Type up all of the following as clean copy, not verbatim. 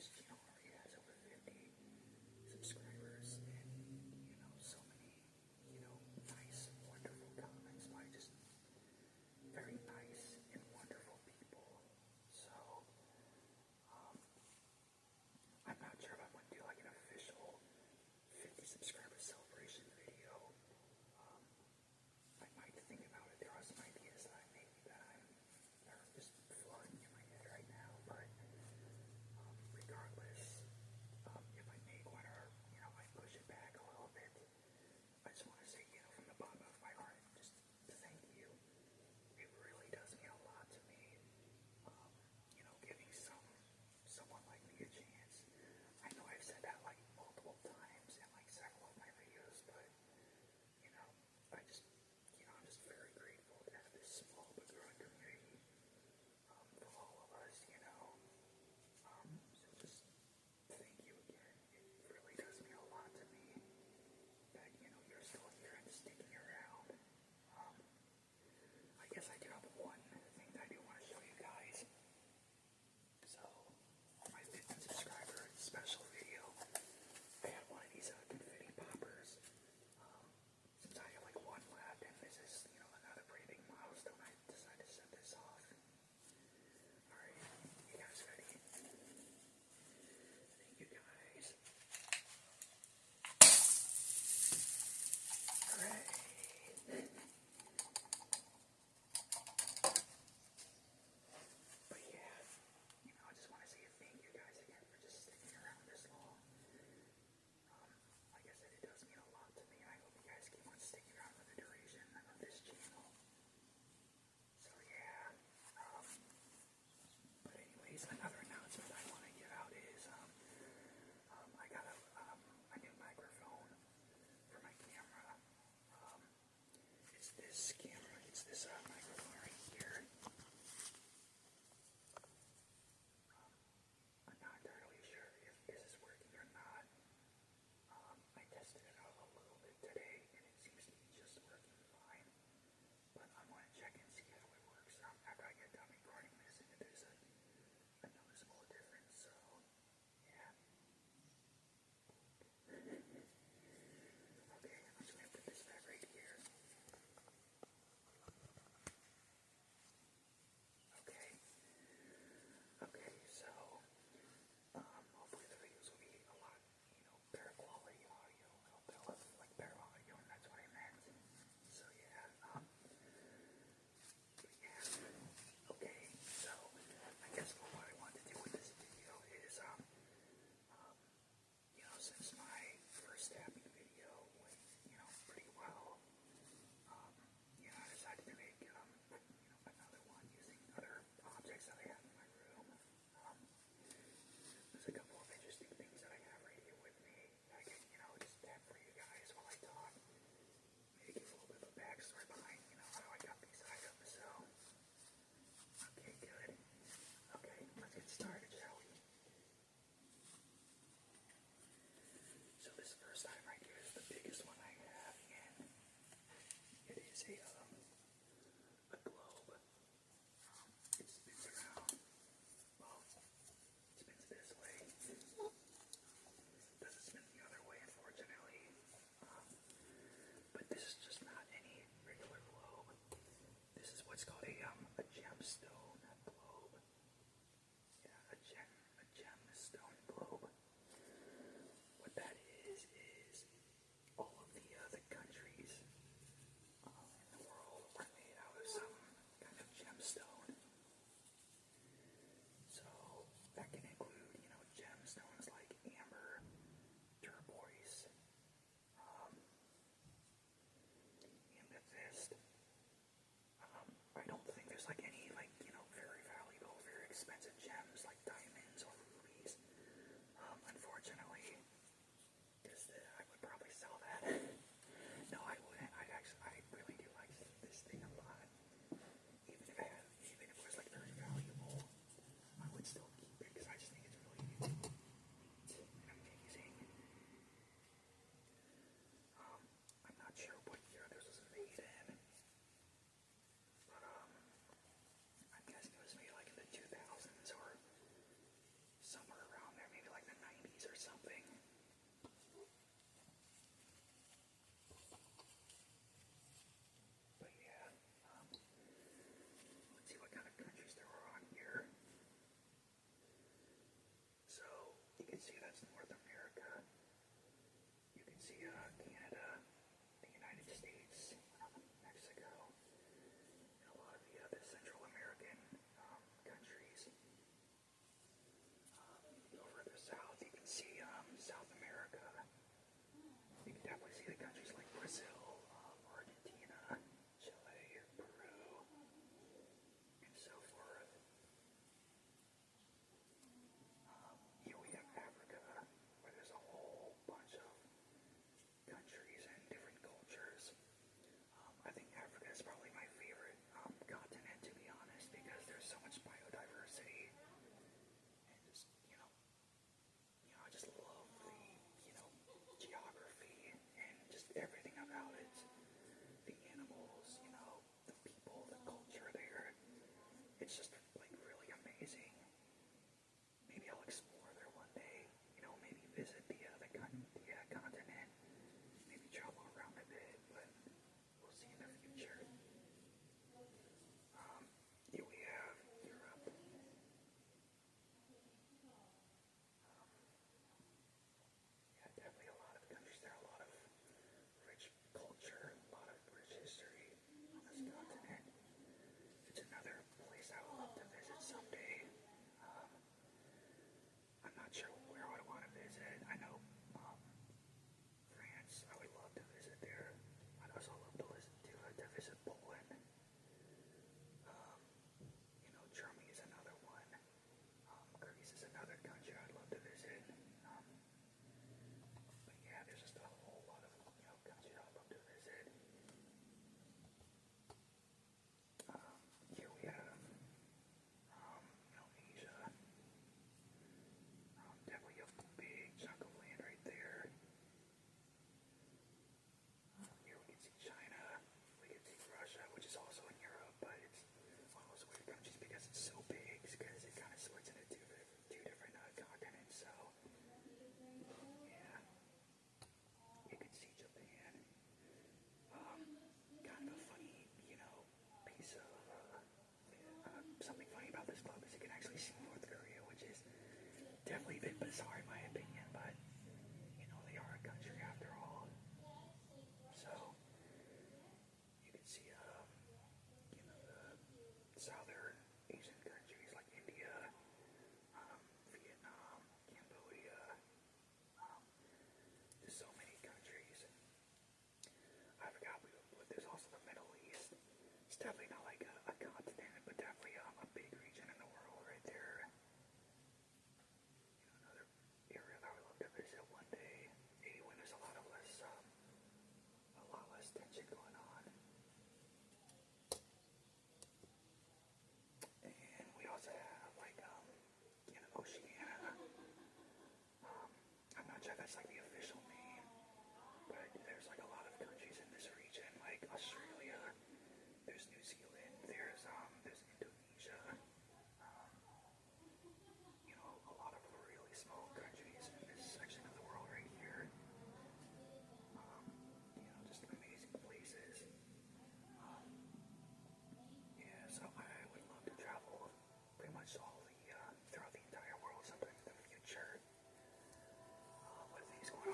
this channel already has over 50 subscribers, and so many nice, wonderful comments by just very nice and wonderful people. So I'm not sure if I'm going to do like an official 50 subscriber celebration video. I might think about it. There are some ideas that are just floating in my head right now, but regardless, if I make one or I push it back a little bit, I just want to say from the bottom of my heart, just thank you. It really does mean a lot to me. Giving someone like me a chance. I know I've said that like multiple times in like several of my can see that's North America. You can see Canada, the United States, Mexico, and a lot of the other Central American countries. Go further south, you can see South America. You can definitely see the countries like Brazil, Argentina, Chile, Peru, and so forth. Here we have Africa, where there's a whole bunch of countries and different cultures. I think Africa is probably my favorite continent, to be honest, because there's so much biodiversity, and just I just love the geography and just everything about it. The animals, the people, the culture there. It's just like really amazing. Maybe I'll explore there one day. Maybe visit the continent. Maybe travel around a bit, but we'll see in the future. Here we have Europe. Yeah, definitely a lot of countries there. A lot of rich culture, a lot of rich history on this continent. It's another place I would love to visit someday. I'm not sure where I would want to visit. I know France, I would love to visit there. I'd also love to visit Poland. Germany is another one. Greece is another country I'd love to visit. But yeah, there's just a whole lot of countries I'd love to visit. Here we have Asia. Definitely a big chunk of land right there. Here we can see China. We can see Russia, which is also in Europe, but it's one of those weird countries because it's so big, because it kind of splits into two different continents. So yeah, you can see Japan. Kind of a funny, piece of something funny about this club is you can actually see North Korea, which is definitely a bit bizarre in my opinion, but they are a country after all. So you can see the southern Asian countries like India, Vietnam, Cambodia, there's so many countries. I forgot there's also the Middle East. It's definitely not like a continent, but definitely a big region in the world right there. Another area that I would love to visit one day, maybe when there's a lot less tension going on. And we also have Oceania. I'm not sure if that's like the official name, but there's like a lot of countries in this region, like Australia. There's New Zealand. There's Indonesia. A lot of really small countries in this section of the world right here. Just amazing places. Yeah, so I would love to travel pretty much throughout the entire world sometime in the future. With things going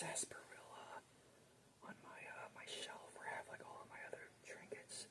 sarsaparilla on my shelf where I have like all of my other trinkets.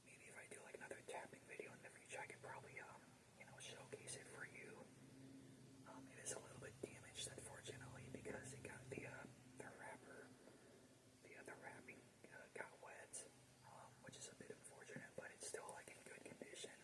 Maybe if I do like another tapping video in the future, I could probably showcase it for you. It is a little bit damaged, unfortunately, because it got the wrapper, the wrapping got wet, which is a bit unfortunate, but it's still like in good condition.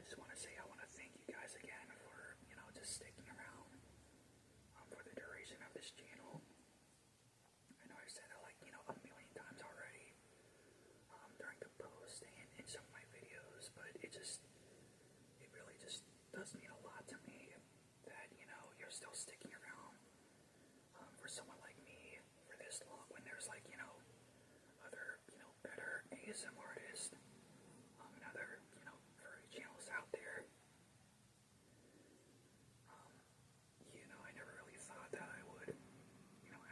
just want to say I want to thank you guys again for, just sticking around for the duration of this channel. I know I've said it like, a million times already during the post and in some of my videos, but it really just does mean a lot to me that, you're still sticking around for someone like me for this long when there's like, other, better ASM artists and other, furry channels out there. I never really thought that I would,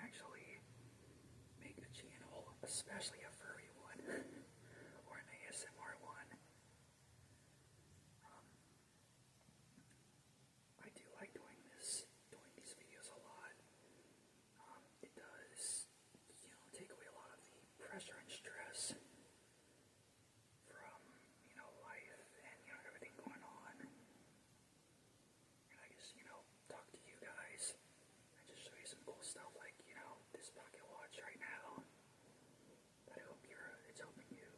actually make a channel, especially a furry one, or an ASMR one. I do like doing these videos a lot. It does, take away a lot of the pressure and stress from, life and, everything going on. And I just, talk to you guys and just show you some cool stuff like, this pocket watch right now. That I hope it's helping you,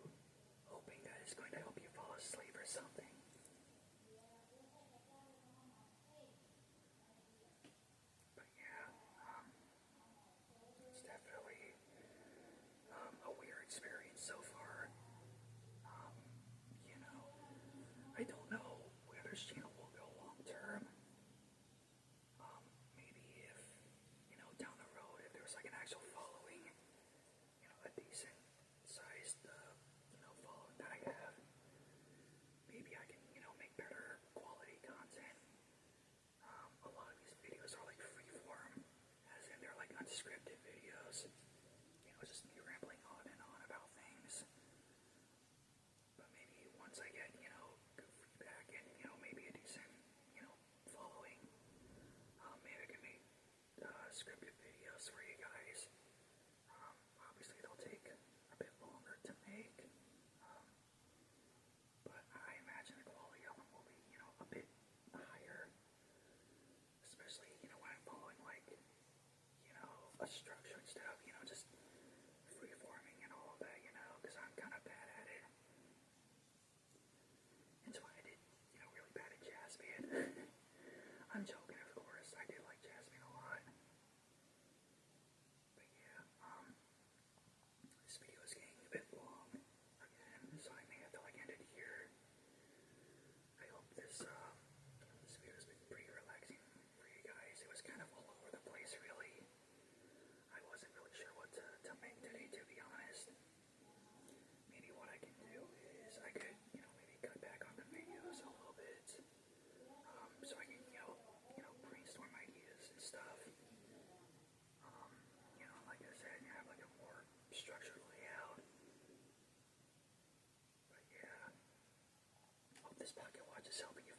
hoping that it's going to help you fall asleep or something. But yeah, it's definitely a weird experience so far. I don't know where this channel will go long term. Maybe if, down the road, if there's like an actual following, a decent sized, following that I have, maybe I can, make better quality content. A lot of these videos are like freeform, as in they're like unscripted videos. Just me rambling on and on about things. But maybe once I get, good feedback and, maybe a decent, following, maybe I can make scripted videos for you guys. Obviously they'll take a bit longer to make, but I imagine the quality of them will be, a bit higher, especially, when I'm following like, a structure instead of, just free-forming and all of that, because I'm kind of bad at it. And so I did, really bad at Jasmine. I'm joking, of course. I did like Jasmine a lot. But yeah, this video is getting a bit long again, so I may have to like end it here. I hope this video has been pretty relaxing for you guys. It was kind of all over the place, really. I wasn't really sure what to make today, to be honest. Maybe what I can do is I could, maybe cut back on the videos a little bit, so I can, brainstorm ideas and stuff. Like I said, have like a more structured layout. But yeah, hope this pocket watch is helping you